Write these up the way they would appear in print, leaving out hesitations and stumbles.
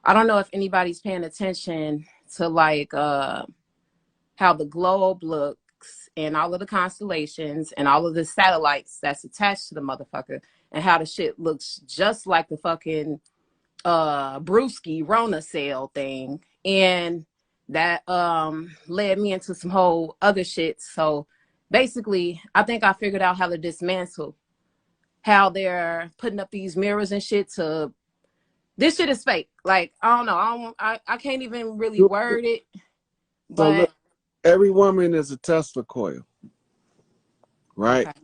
I don't know if anybody's paying attention to like how the globe looks and all of the constellations and all of the satellites that's attached to the motherfucker, and how the shit looks just like the fucking Brewski Rona cell thing. And that led me into some whole other shit. So basically, I think I figured out how to dismantle how they're putting up these mirrors and shit to, this shit is fake. Like, I don't know. I can't even really word it. So But look, every woman is a Tesla coil, right? okay.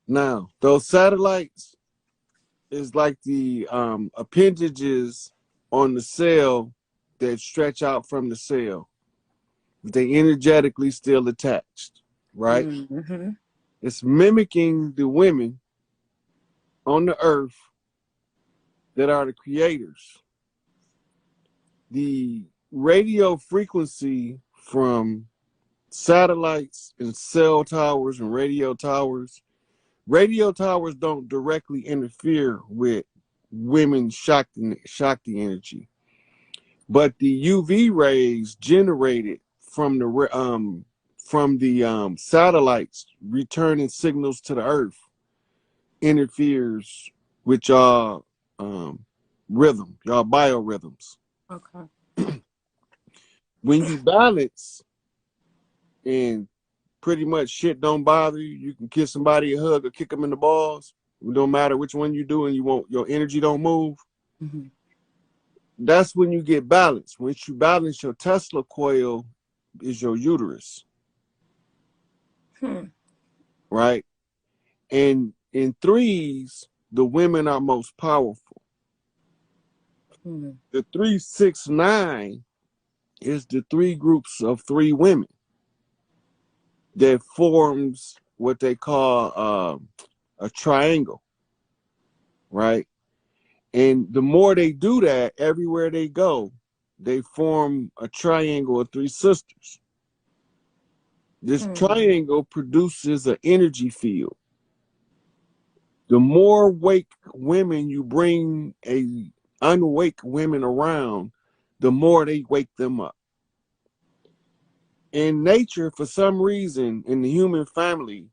Now, those satellites is like the appendages on the cell that stretch out from the cell. They energetically still attached, right? Mm-hmm. It's mimicking the women on the earth that are the creators. The radio frequency from satellites and cell towers and radio towers don't directly interfere with women's Shakti energy, but the UV rays generated from the satellites returning signals to the earth interferes with y'all rhythm, y'all biorhythms. Okay. When you balance and pretty much shit don't bother you, you can kiss somebody a hug or kick them in the balls. It don't matter which one you do, and your energy don't move. Mm-hmm. That's when you get balanced. Once you balance, your Tesla coil is your uterus, right? And in threes, the women are most powerful. The 369 is the three groups of three women that forms what they call a triangle, right? And the more they do that, everywhere they go, they form a triangle of three sisters. This triangle produces an energy field. The more wake women you bring unwake women around, the more they wake them up. In nature, for some reason, in the human family,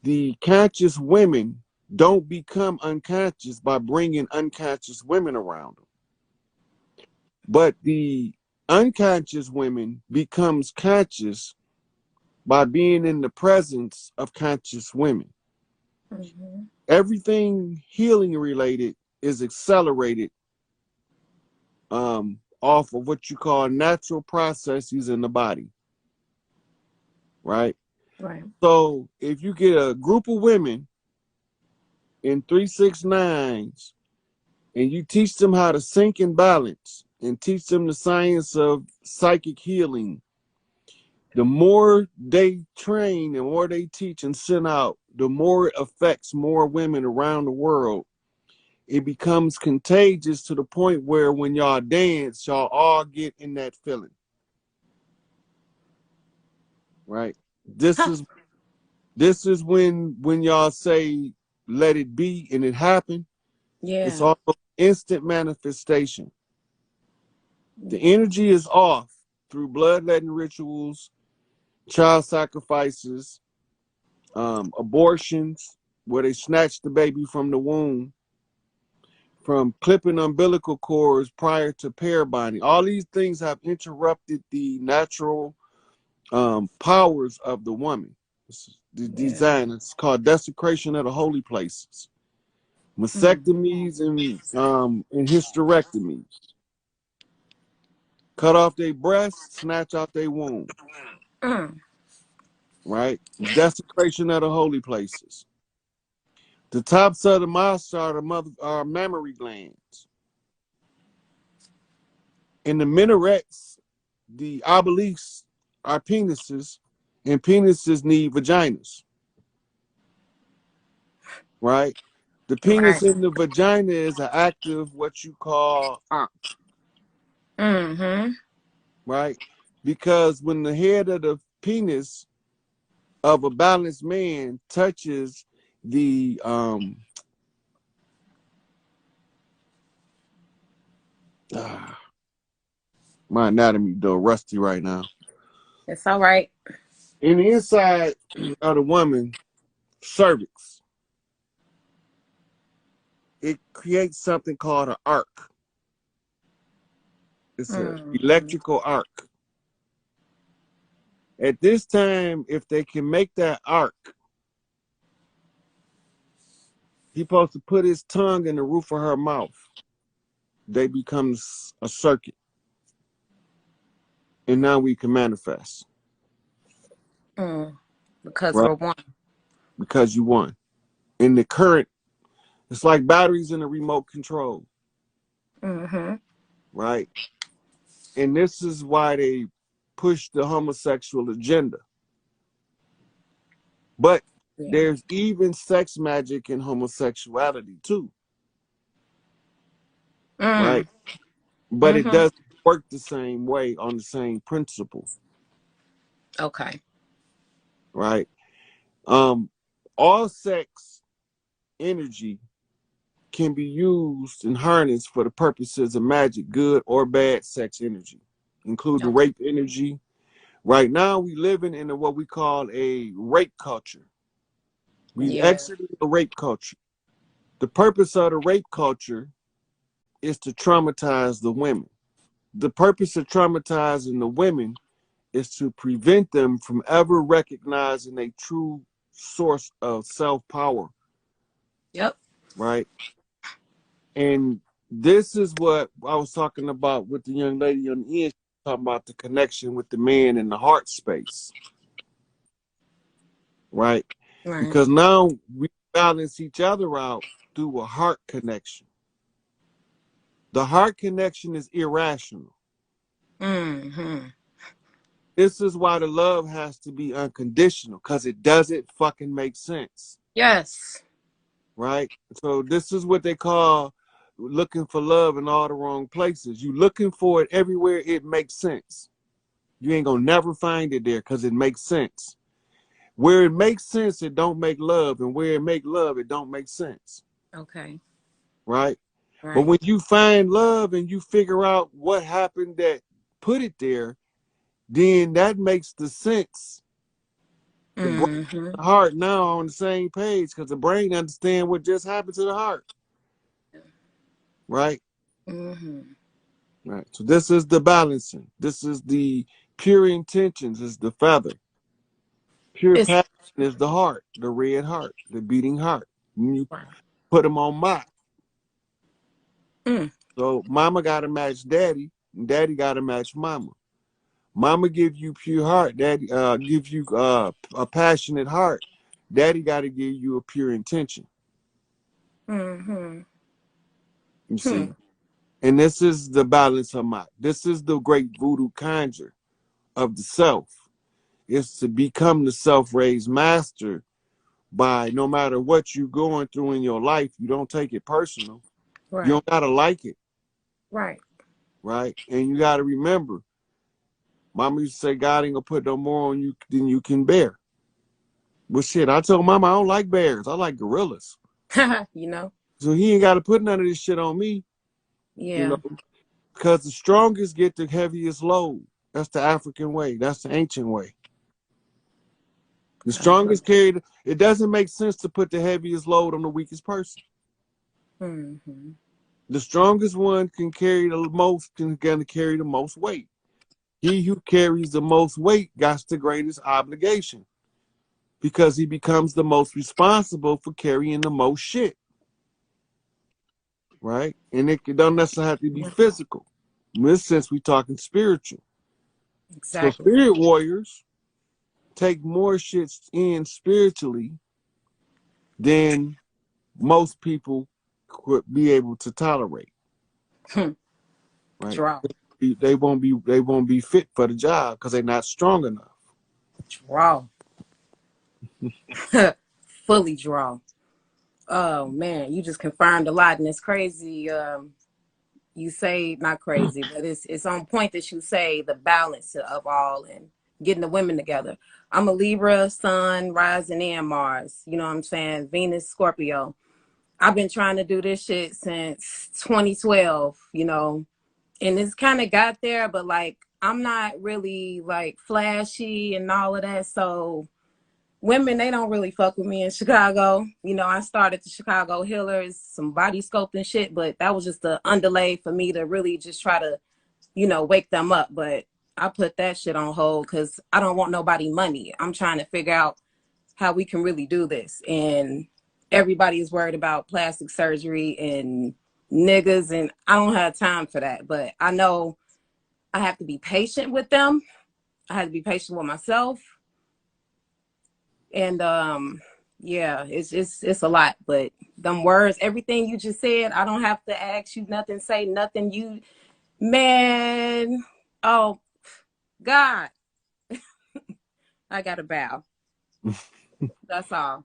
the conscious women don't become unconscious by bringing unconscious women around them. But the unconscious women becomes conscious by being in the presence of conscious women. Everything healing related is accelerated off of what you call natural processes in the body, right? Right. So if you get a group of women in 369s and you teach them how to sync and balance and teach them the science of psychic healing, the more they train and more they teach and send out, the more it affects more women around the world. It becomes contagious to the point where when y'all dance, y'all all get in that feeling. Right? This is when y'all say let it be and it happened. Yeah. It's almost instant manifestation. The energy is off through bloodletting rituals, child sacrifices, abortions, where they snatch the baby from the womb, from clipping umbilical cords prior to pair bonding. All these things have interrupted the natural powers of the woman. The design, it's called desecration of the holy places. Mastectomies and hysterectomies. Cut off their breasts, snatch out their womb. Right? Desecration of the holy places. The tops of the mouth are mammary glands. In the minarets, the obelisks are penises, and penises need vaginas. Right? The penis in the vagina is an active, what you call right? Because when the head of the penis of a balanced man touches the Ah, my anatomy though rusty right now. It's all right. In the inside of the woman cervix, it creates something called an arc. It's an Mm-hmm. electrical arc. At this time, if they can make that arc, he's supposed to put his tongue in the roof of her mouth. They become a circuit. And now we can manifest. Because Right? we're one. Because you won. In the current, it's like batteries in a remote control. Mm-hmm. Right? And this is why they push the homosexual agenda. But Yeah. there's even sex magic in homosexuality too. Right? But it Mm-hmm. doesn't work the same way on the same principle. Okay. Right? All sex energy can be used and harnessed for the purposes of magic, good or bad sex energy, including Okay. rape energy. Right now, we living in what we call a rape culture. We've Yeah. exited the rape culture. The purpose of the rape culture is to traumatize the women. The purpose of traumatizing the women is to prevent them from ever recognizing a true source of self-power, Yep. right? And this is what I was talking about with the young lady on the end, talking about the connection with the man in the heart space, right? Right. Because now we balance each other out through a heart connection. The heart connection is irrational. Mm-hmm. This is why the love has to be unconditional, because it doesn't fucking make sense, Yes. right? So this is what they call looking for love in all the wrong places. You looking for it everywhere it makes sense. You ain't gonna never find it there because it makes sense. Where it makes sense, it don't make love, and where it make love, it don't make sense, Okay. right? But Right. when you find love and you figure out what happened that put it there, then that makes the sense. The brain Mm-hmm. and the heart now on the same page because the brain understand what just happened to the heart, right? Mm-hmm. Right. So this is the balancing. This is the pure intentions. Is the feather. Pure It's passion is the heart, the red heart, the beating heart. When you right. put them on mock. Mm. So mama got to match daddy, and daddy got to match mama. Mama give you pure heart. Daddy give you a passionate heart. Daddy got to give you a pure intention. Mm-hmm. You Hmm. see, and this is the balance of mock. This is the great voodoo conjure of the self. It's to become the self-raised master by no matter what you're going through in your life, you don't take it personal. You Right. don't gotta like it, Right. right? And you gotta remember, mama used to say God ain't gonna put no more on you than you can bear. But shit, I told mama I don't like bears. I like gorillas. You know? So he ain't gotta put none of this shit on me, you Yeah. know, because the strongest get the heaviest load. That's the African way. That's the ancient way. The strongest carry, it doesn't make sense to put the heaviest load on the weakest person. Mm-hmm. The strongest one can carry the most, can carry the most weight. He who carries the most weight got the greatest obligation because he becomes the most responsible for carrying the most shit, right? And it don't necessarily have to be physical. In this sense, we talking spiritual. So Exactly. spirit warriors take more shit in spiritually than most people could be able to tolerate, right? Draw. They won't be fit for the job because they're not strong enough. Draw. Fully draw. Oh man, you just confirmed a lot, and it's crazy. You say not crazy, but it's on point that you say the balance of all and getting the women together. I'm a Libra, Sun, rising and Mars. You know what I'm saying? Venus, Scorpio. I've been trying to do this shit since 2012. You know, And it's kind of got there, but like I'm not really like flashy and all of that. So women, they don't really fuck with me in Chicago. You know, I started the Chicago Healers, some body sculpting shit, but that was just the underlay for me to really just try to, you know, wake them up. But I put that shit on hold because I don't want nobody money. I'm trying to figure out how we can really do this. And everybody is worried about plastic surgery and niggas, and I don't have time for that. But I know I have to be patient with them. I have to be patient with myself. And yeah, it's a lot. But them words, everything you just said, I don't have to ask you nothing, say nothing. You, man, oh God, I gotta bow. That's all.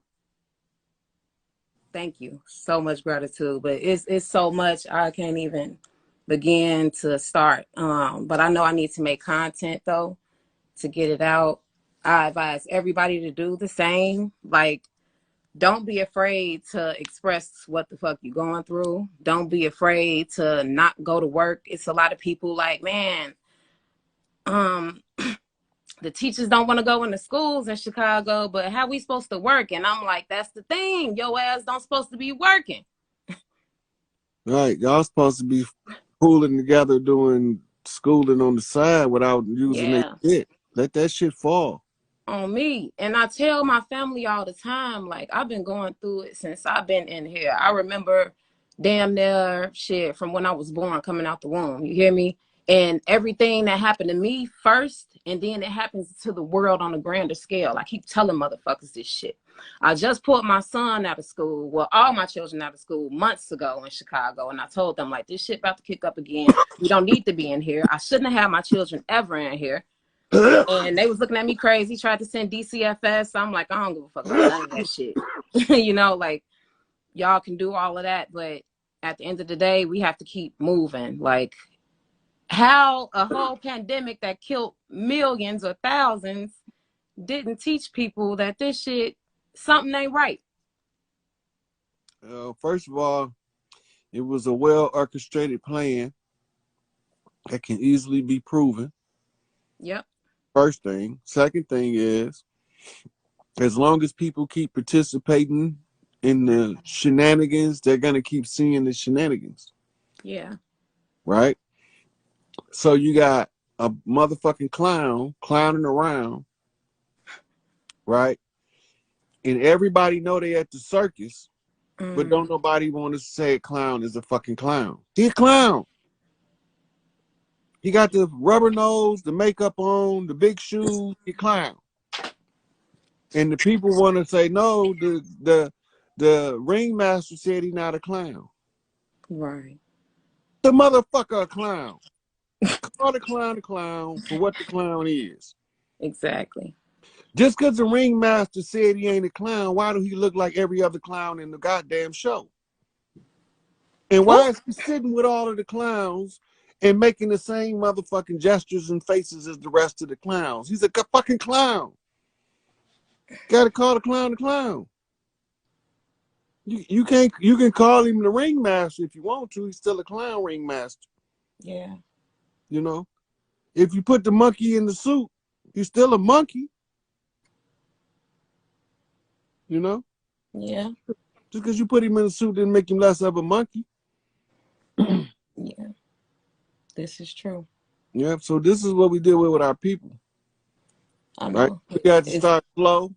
Thank you. So much gratitude. But it's so much I can't even begin to start. But I know I need to make content though to get it out. I advise everybody to do the same. Like, don't be afraid to express what the fuck you're going through. Don't be afraid to not go to work. It's a lot of people like, man, the teachers don't want to go into schools in Chicago, but how we supposed to work? And I'm like, that's the thing. Your ass don't supposed to be working. Right. Y'all supposed to be pooling together doing schooling on the side without using their shit. Let that shit fall. On me. And I tell my family all the time, like, I've been going through it since I've been in here. I remember damn near shit from when I was born coming out the womb. You hear me? And everything that happened to me first, and then it happens to the world on a grander scale. I keep telling motherfuckers this shit. I just pulled my son out of school, well, all my children out of school months ago in Chicago. And I told them, like, this shit about to kick up again. You don't need to be in here. I shouldn't have had my children ever in here. And they was looking at me crazy, tried to send DCFS. I'm like, I don't give a fuck about none of that shit. You know, like, y'all can do all of that, but at the end of the day, we have to keep moving. Like, how a whole pandemic that killed millions or thousands didn't teach people that this shit, something ain't right. First of all, it was a well-orchestrated plan that can easily be proven. Yep. First thing. Second thing is, as long as people keep participating in the shenanigans, they're going to keep seeing the shenanigans. Yeah. Right? So you got a motherfucking clown clowning around, right? And everybody know they at the circus, but don't nobody want to say a clown is a fucking clown. He a clown. He got the rubber nose, the makeup on, the big shoes, he clown. And the people want to say, no, the ringmaster said he's not a clown. Right. The motherfucker a clown. Call the clown a clown for what the clown is. Exactly. Just because the ringmaster said he ain't a clown, why do he look like every other clown in the goddamn show? And why is he sitting with all of the clowns and making the same motherfucking gestures and faces as the rest of the clowns? He's a fucking clown. Gotta call the clown the clown. You can call him the ringmaster if you want to. He's still a clown ringmaster. Yeah. You know? If you put the monkey in the suit, he's still a monkey. You know? Yeah. Just because you put him in a suit didn't make him less of a monkey. Yeah. This is true. Yeah, so this is what we deal with our people. I know. Right? We got to start slow.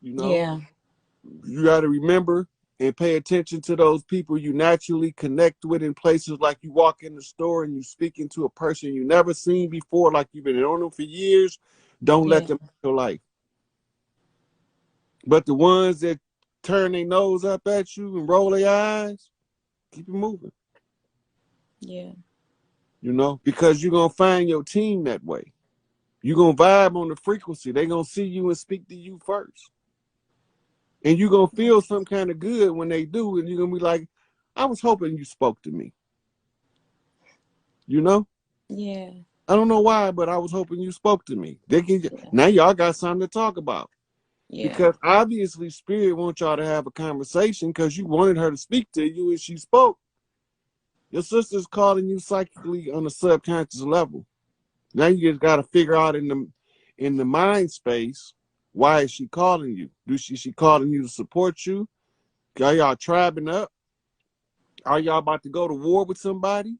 You know? Yeah. You got to remember and pay attention to those people you naturally connect with in places like you walk in the store and you speaking to a person you never seen before, like you've been on them for years. Don't let them into your life. But the ones that turn their nose up at you and roll their eyes, keep it moving. Yeah. You know, because you're going to find your team that way. You're going to vibe on the frequency. They're going to see you and speak to you first. And you're going to feel some kind of good when they do. And you're going to be like, I was hoping you spoke to me. You know? Yeah. I don't know why, but I was hoping you spoke to me. Now y'all got something to talk about. Yeah. Because obviously Spirit wants y'all to have a conversation because you wanted her to speak to you and she spoke. Your sister's calling you psychically on a subconscious level. Now you just got to figure out in the mind space, why is she calling you? She calling you to support you? Are y'all tribing up? Are y'all about to go to war with somebody?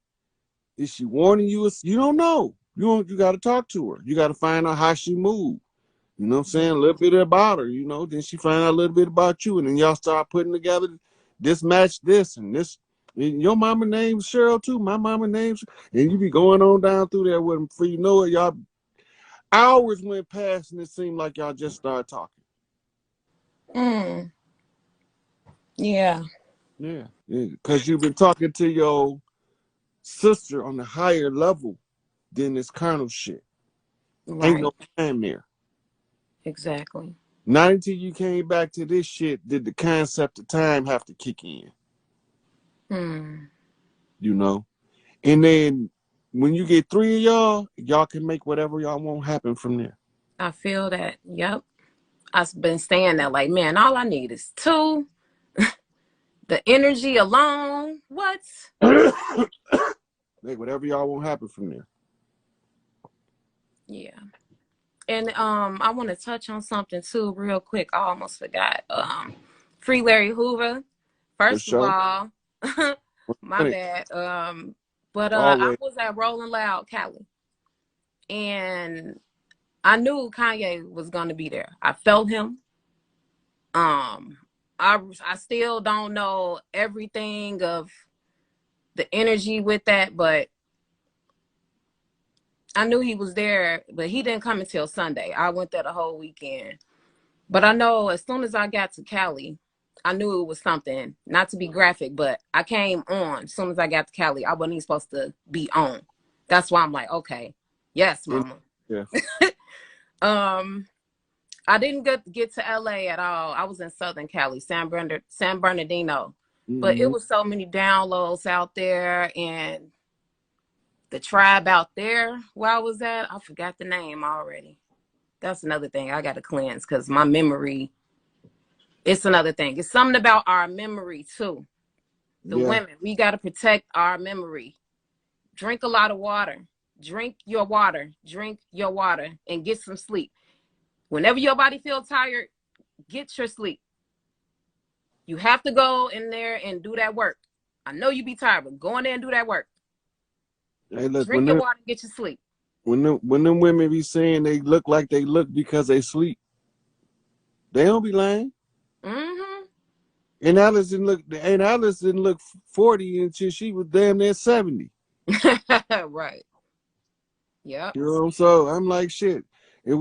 Is she warning you? You don't know. You got to talk to her. You got to find out how she moved. You know what I'm saying? A little bit about her, you know. Then she find out a little bit about you, and then y'all start putting together this match this and this. And your mama name's Cheryl too. My mama name's, and you be going on down through there with them. Before you know it, y'all hours went past, and it seemed like y'all just started talking. Yeah. Yeah, because you've been talking to your sister on a higher level than this carnal shit. Ain't Right. no time there. Exactly. Not until you came back to this shit did the concept of time have to kick in. You know? And then when you get three of y'all can make whatever y'all want happen from there. I feel that. Yep. I've been saying that, like, man, all I need is two. The energy alone. What? Make whatever y'all want happen from there. Yeah. And I want to touch on something too, real quick. I almost forgot. Free Larry Hoover. For First of sure. all, my bad. But I Always. was at Rolling Loud, Cali, and I knew Kanye was gonna be there. I felt him. I still don't know everything of the energy with that, but I knew he was there. But he didn't come until Sunday. I went there the whole weekend. But I know as soon as I got to Cali, I knew it was something. Not to be graphic, but I came on. As soon as I got to Cali, I wasn't even supposed to be on. That's why I'm like, okay, yes, mama. Yeah. I didn't get to LA at all. I was in Southern Cali, San Bernardino. But it was so many downloads out there, and the tribe out there where I was at, I forgot the name already. That's another thing I got to cleanse because my memory, it's another thing. It's something about our memory too. The women, we got to protect our memory. Drink a lot of water. Drink your water. Drink your water and get some sleep. Whenever your body feels tired, get your sleep. You have to go in there and do that work. I know you be tired, but go in there and do that work. Hey, look, Drink your water and get your sleep. When them women be saying they look like they look because they sleep, they don't be lying. And Alice didn't look 40 until she was damn near 70. Right. Yeah. You know, so I'm like, shit.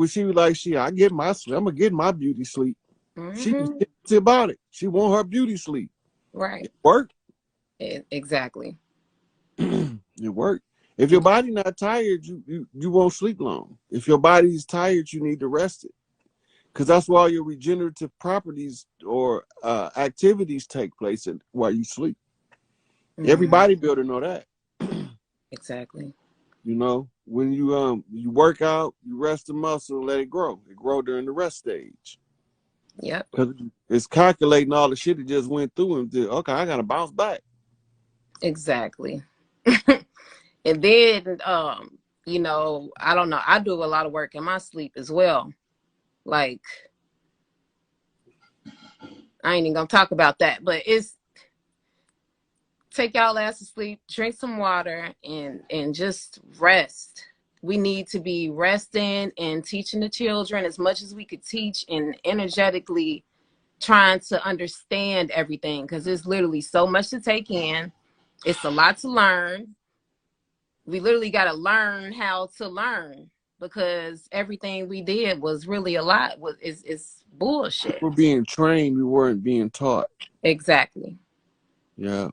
She was like, shit, I'm gonna get my beauty sleep. She be serious about it. She want her beauty sleep. Right. It worked. Exactly. It worked. If your body not tired, you won't sleep long. If your body is tired, you need to rest it. Because that's why your regenerative properties or activities take place while you sleep. Every bodybuilder know that. Exactly. You know, when you work out, you rest the muscle, let it grow. It grow during the rest stage. Yep. Because it's calculating all the shit it just went through and okay, I gotta bounce back. Exactly. And then you know, I don't know. I do a lot of work in my sleep as well. Like, I ain't even gonna talk about that, but it's take y'all ass to sleep, drink some water, and just rest. We need to be resting and teaching the children as much as we could teach and energetically trying to understand everything because there's literally so much to take in. It's a lot to learn. We literally got to learn how to learn because everything we did was really a lot. It's bullshit. We're being trained. We weren't being taught. Exactly. Yeah.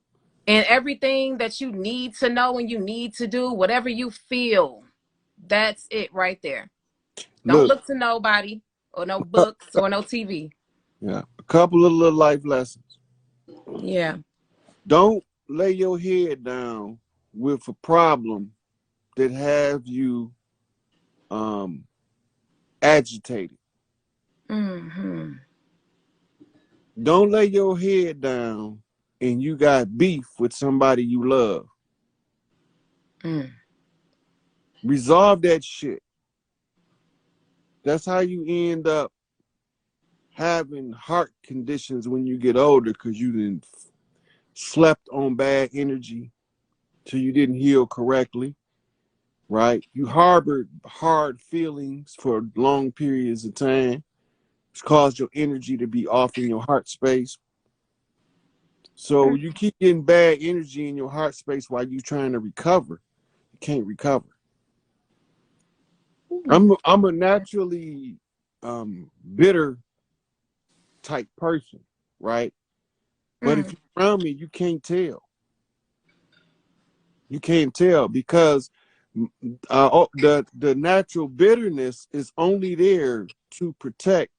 And everything that you need to know and you need to do, whatever you feel, that's it right there. Don't look to nobody or no books or no TV. Yeah. A couple of little life lessons. Yeah. Don't lay your head down with a problem that have you agitated. Don't lay your head down and you got beef with somebody you love. Mm. Resolve that shit. That's how you end up having heart conditions when you get older, because you didn't slept on bad energy till you didn't heal correctly, right? You harbored hard feelings for long periods of time. It's caused your energy to be off in your heart space. So you keep getting bad energy in your heart space while you're trying to recover. You can't recover. I'm a naturally bitter type person, right? But if Mm. you're around me, you can't tell. You can't tell because the natural bitterness is only there to protect